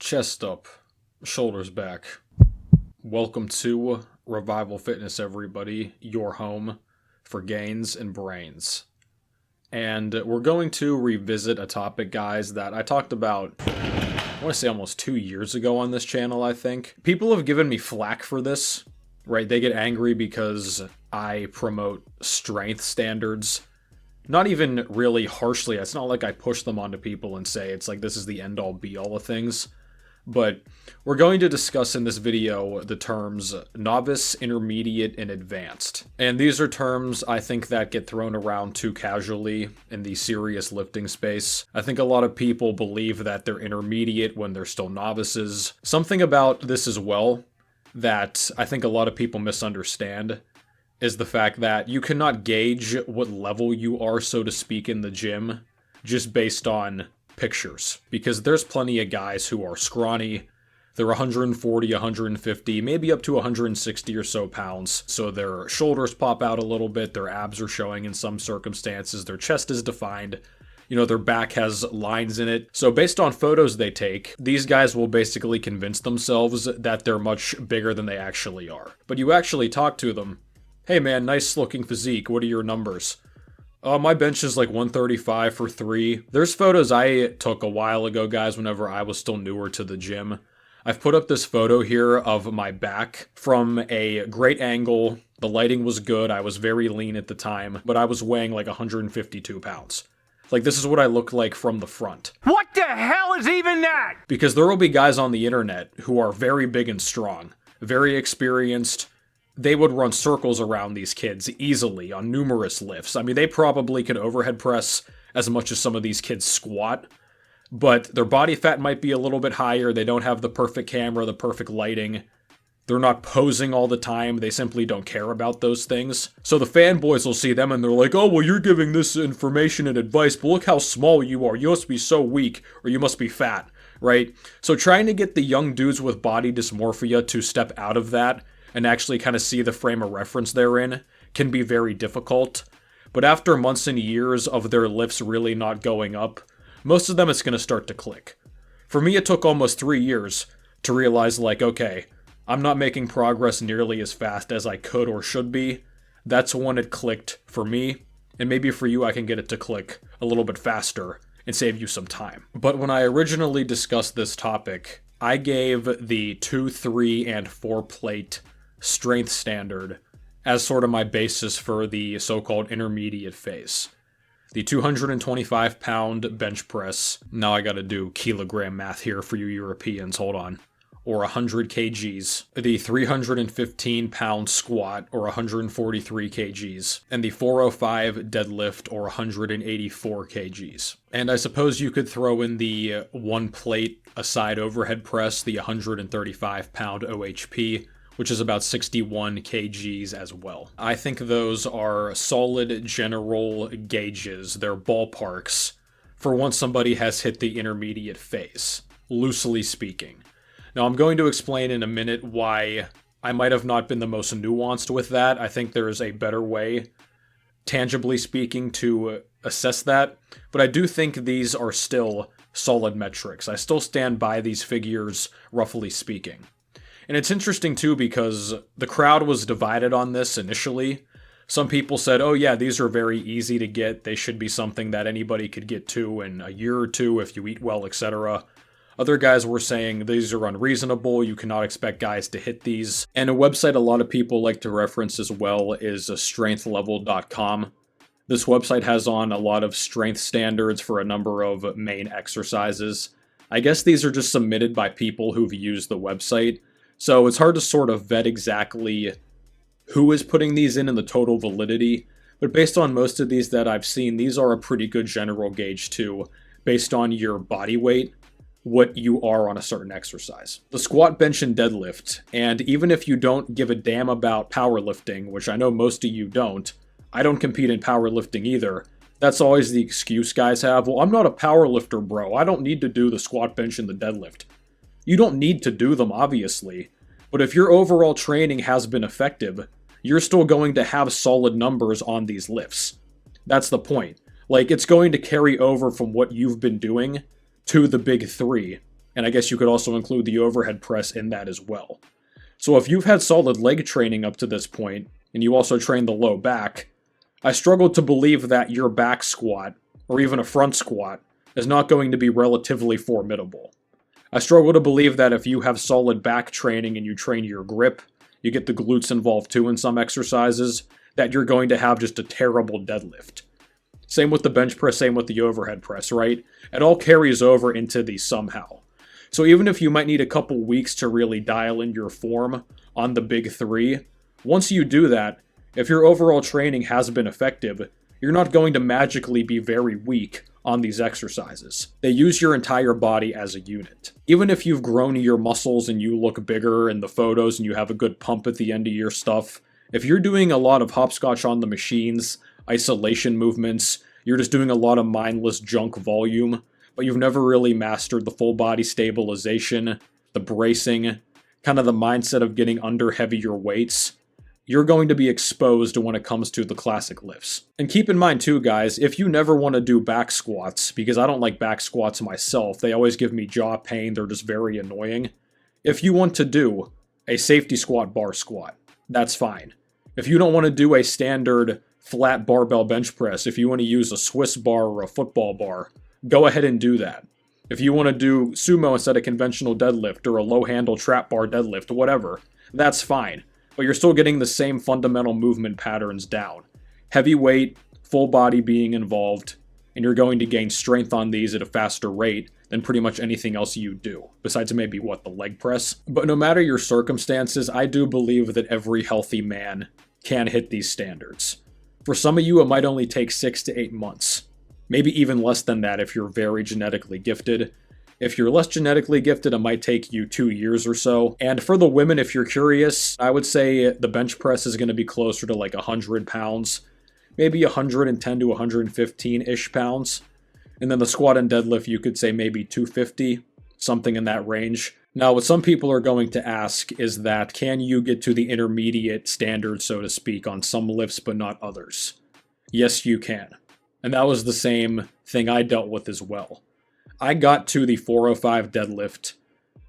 Chest up, shoulders back. Welcome to Revival Fitness, everybody, your home for gains and brains. And we're going to revisit a topic, guys, that I talked about, I want to say almost 2 years ago on this channel, I think. People have given me flack for this, right? They get angry because I promote strength standards. Not even really harshly. It's not like I push them onto people and say it's like this is the end-all be-all of things. But we're going to discuss in this video the terms novice, intermediate, and advanced. And these are terms I think that get thrown around too casually in the serious lifting space. I think a lot of people believe that they're intermediate when they're still novices. Something about this as well that I think a lot of people misunderstand is the fact that you cannot gauge what level you are, so to speak, in the gym just based on pictures, because there's plenty of guys who are scrawny. They're 140, 150, maybe up to 160 or so pounds, so their shoulders pop out a little bit, their abs are showing in some circumstances, their chest is defined, you know, their back has lines in it. So based on photos they take, these guys will basically convince themselves that they're much bigger than they actually are. But you actually talk to them, hey man, nice looking physique, what are your numbers? My bench is like 135 for 3. There's photos I took a while ago, guys, whenever I was still newer to the gym. I've put up this photo here of my back from a great angle. The lighting was good. I was very lean at the time, but I was weighing like 152 pounds. Like, this is what I look like from the front. What the hell is even that? Because there will be guys on the internet who are very big and strong, very experienced. They would run circles around these kids easily on numerous lifts. I mean, they probably could overhead press as much as some of these kids squat, but their body fat might be a little bit higher. They don't have the perfect camera, the perfect lighting. They're not posing all the time. They simply don't care about those things. So the fanboys will see them and they're like, oh, well, you're giving this information and advice, but look how small you are. You must be so weak, or you must be fat, right? So trying to get the young dudes with body dysmorphia to step out of that and actually kind of see the frame of reference they're in can be very difficult. But after months and years of their lifts really not going up, most of them it's going to start to click. For me, it took almost 3 years to realize, like, okay, I'm not making progress nearly as fast as I could or should be. That's when it clicked for me, and maybe for you I can get it to click a little bit faster and save you some time. But when I originally discussed this topic, I gave the 2, 3, and 4 plate strength standard as sort of my basis for the so-called intermediate phase. The 225 pound bench press, now I gotta do kilogram math here for you Europeans, hold on, or 100 kgs, the 315 pound squat, or 143 kgs, and the 405 deadlift, or 184 kgs. And I suppose you could throw in the 1 plate aside overhead press, the 135 pound OHP, which is about 61 kgs as well. I think those are solid general gauges. They're ballparks for once somebody has hit the intermediate phase, loosely speaking. Now, I'm going to explain in a minute why I might have not been the most nuanced with that. I think there is a better way, tangibly speaking, to assess that. But I do think these are still solid metrics. I still stand by these figures, roughly speaking. And it's interesting, too, because the crowd was divided on this initially. Some people said, oh yeah, these are very easy to get. They should be something that anybody could get to in a year or two if you eat well, etc. Other guys were saying these are unreasonable. You cannot expect guys to hit these. And a website a lot of people like to reference as well is strengthlevel.com. This website has on a lot of strength standards for a number of main exercises. I guess these are just submitted by people who've used the website. So it's hard to sort of vet exactly who is putting these in and the total validity, but based on most of these that I've seen, these are a pretty good general gauge too, based on your body weight, what you are on a certain exercise. The squat, bench, and deadlift, and even if you don't give a damn about powerlifting, which I know most of you don't, I don't compete in powerlifting either. That's always the excuse guys have, well, I'm not a powerlifter, bro, I don't need to do the squat, bench, and the deadlift. You don't need to do them, obviously, but if your overall training has been effective, you're still going to have solid numbers on these lifts. That's the point. Like, it's going to carry over from what you've been doing to the big three And I guess you could also include the overhead press in that as well. So if you've had solid leg training up to this point, and you also train the low back, I struggle to believe that your back squat, or even a front squat, is not going to be relatively formidable. I struggle to believe that if you have solid back training and you train your grip, you get the glutes involved too in some exercises, that you're going to have just a terrible deadlift. Same with the bench press, same with the overhead press, right? It all carries over into these somehow. So even if you might need a couple weeks to really dial in your form on the big three, once you do that, if your overall training has been effective, you're not going to magically be very weak on these exercises. They use your entire body as a unit. Even if you've grown your muscles and you look bigger in the photos and you have a good pump at the end of your stuff, if you're doing a lot of hopscotch on the machines, isolation movements, you're just doing a lot of mindless junk volume, but you've never really mastered the full body stabilization, the bracing, kind of the mindset of getting under heavier weights, you're going to be exposed when it comes to the classic lifts. And keep in mind too, guys, if you never want to do back squats, because I don't like back squats myself, they always give me jaw pain, they're just very annoying. If you want to do a safety squat bar squat, that's fine. If you don't want to do a standard flat barbell bench press, if you want to use a Swiss bar or a football bar, go ahead and do that. If you want to do sumo instead of conventional deadlift or a low handle trap bar deadlift, whatever, that's fine. But you're still getting the same fundamental movement patterns down. Heavy weight, full body being involved, and you're going to gain strength on these at a faster rate than pretty much anything else you do, besides maybe, the leg press. But no matter your circumstances, I do believe that every healthy man can hit these standards. For some of you, it might only take 6 to 8 months. Maybe even less than that if you're very genetically gifted. If you're less genetically gifted, it might take you 2 years or so. And for the women, if you're curious, I would say the bench press is going to be closer to 100 pounds. Maybe 110 to 115-ish pounds. And then the squat and deadlift, you could say maybe 250, something in that range. Now, what some people are going to ask is that, can you get to the intermediate standard, so to speak, on some lifts but not others? Yes, you can. And that was the same thing I dealt with as well. I got to the 405 deadlift.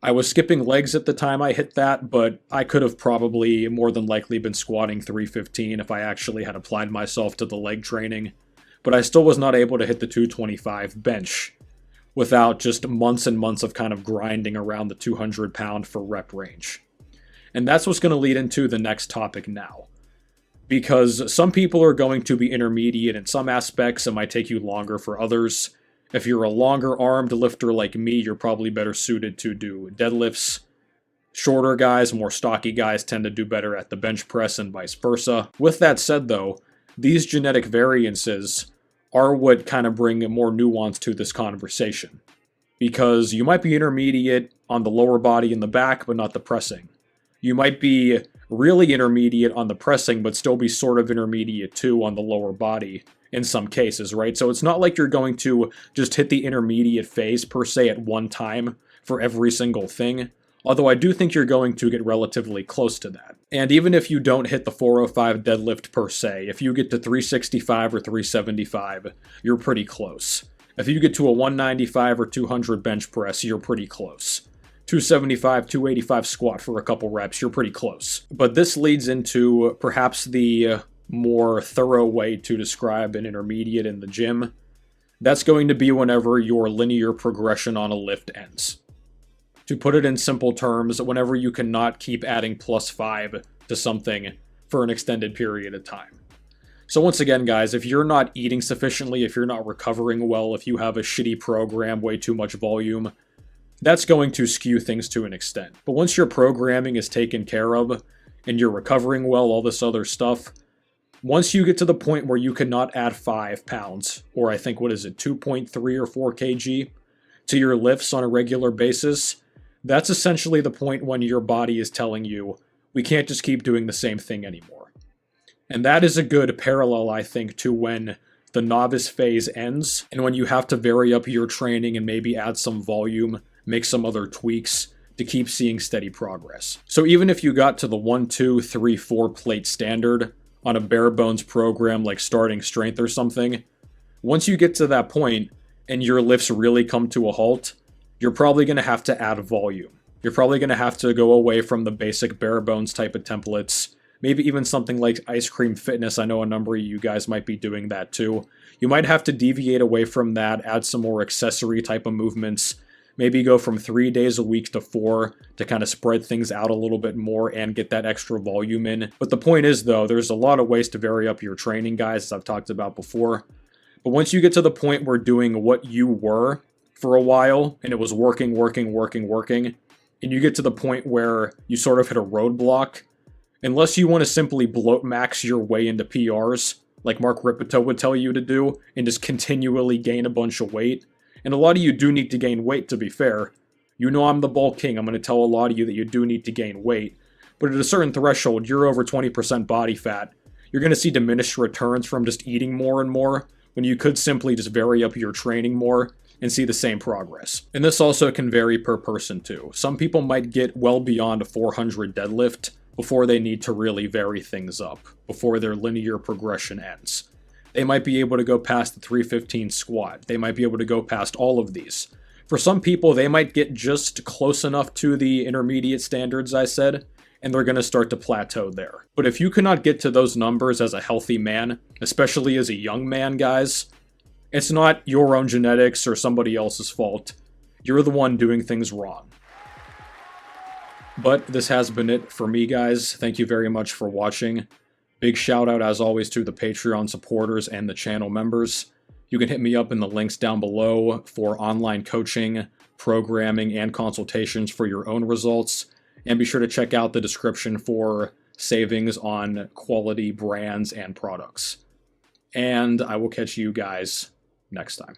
I was skipping legs at the time I hit that, but I could have probably more than likely been squatting 315 if I actually had applied myself to the leg training. But I still was not able to hit the 225 bench without just months and months of kind of grinding around the 200 pound for rep range. And that's what's going to lead into the next topic now. Because some people are going to be intermediate in some aspects, it might take you longer for others. If you're a longer armed lifter like me, you're probably better suited to do deadlifts. Shorter guys, more stocky guys tend to do better at the bench press and vice versa. With that said though, these genetic variances are what kind of bring more nuance to this conversation. Because you might be intermediate on the lower body and the back, but not the pressing. You might be really intermediate on the pressing, but still be sort of intermediate too on the lower body in some cases, right? So it's not like you're going to just hit the intermediate phase per se at one time for every single thing. Although I do think you're going to get relatively close to that. And even if you don't hit the 405 deadlift per se, if you get to 365 or 375, you're pretty close. If you get to a 195 or 200 bench press, you're pretty close. 275, 285 squat for a couple reps, you're pretty close. But this leads into perhaps the more thorough way to describe an intermediate in the gym. That's going to be whenever your linear progression on a lift ends. To put it in simple terms, whenever you cannot keep adding +5 to something for an extended period of time. So once again, guys, if you're not eating sufficiently, if you're not recovering well, if you have a shitty program, way too much volume, that's going to skew things to an extent. But once your programming is taken care of, and you're recovering well, all this other stuff, once you get to the point where you cannot add 5 pounds, or I think, 2.3 or 4 kg, to your lifts on a regular basis, that's essentially the point when your body is telling you, we can't just keep doing the same thing anymore. And that is a good parallel, I think, to when the novice phase ends, and when you have to vary up your training and maybe add some volume, make some other tweaks to keep seeing steady progress. So even if you got to the 1, 2, 3, 4 plate standard on a bare bones program like starting strength or something, once you get to that point and your lifts really come to a halt, you're probably going to have to add volume. You're probably going to have to go away from the basic bare bones type of templates. Maybe even something like ice cream fitness. I know a number of you guys might be doing that too. You might have to deviate away from that, add some more accessory type of movements. Maybe go from 3 days a week to 4 to kind of spread things out a little bit more and get that extra volume in. But the point is though, there's a lot of ways to vary up your training, guys, as I've talked about before. But once you get to the point where doing what you were for a while, and it was working, and you get to the point where you sort of hit a roadblock, unless you want to simply bloat max your way into PRs, like Mark Rippetoe would tell you to do, and just continually gain a bunch of weight. And a lot of you do need to gain weight, to be fair. You know I'm the bulk king, I'm going to tell a lot of you that you do need to gain weight. But at a certain threshold, you're over 20% body fat. You're going to see diminished returns from just eating more and more, when you could simply just vary up your training more and see the same progress. And this also can vary per person too. Some people might get well beyond a 400 deadlift before they need to really vary things up, before their linear progression ends. They might be able to go past the 315 squat. They might be able to go past all of these. For some people, they might get just close enough to the intermediate standards I said, and they're going to start to plateau there. But if you cannot get to those numbers as a healthy man, especially as a young man, guys, it's not your own genetics or somebody else's fault. You're the one doing things wrong. But this has been it for me, guys. Thank you very much for watching. Big shout out, as always, to the Patreon supporters and the channel members. You can hit me up in the links down below for online coaching, programming, and consultations for your own results. And be sure to check out the description for savings on quality brands and products. And I will catch you guys next time.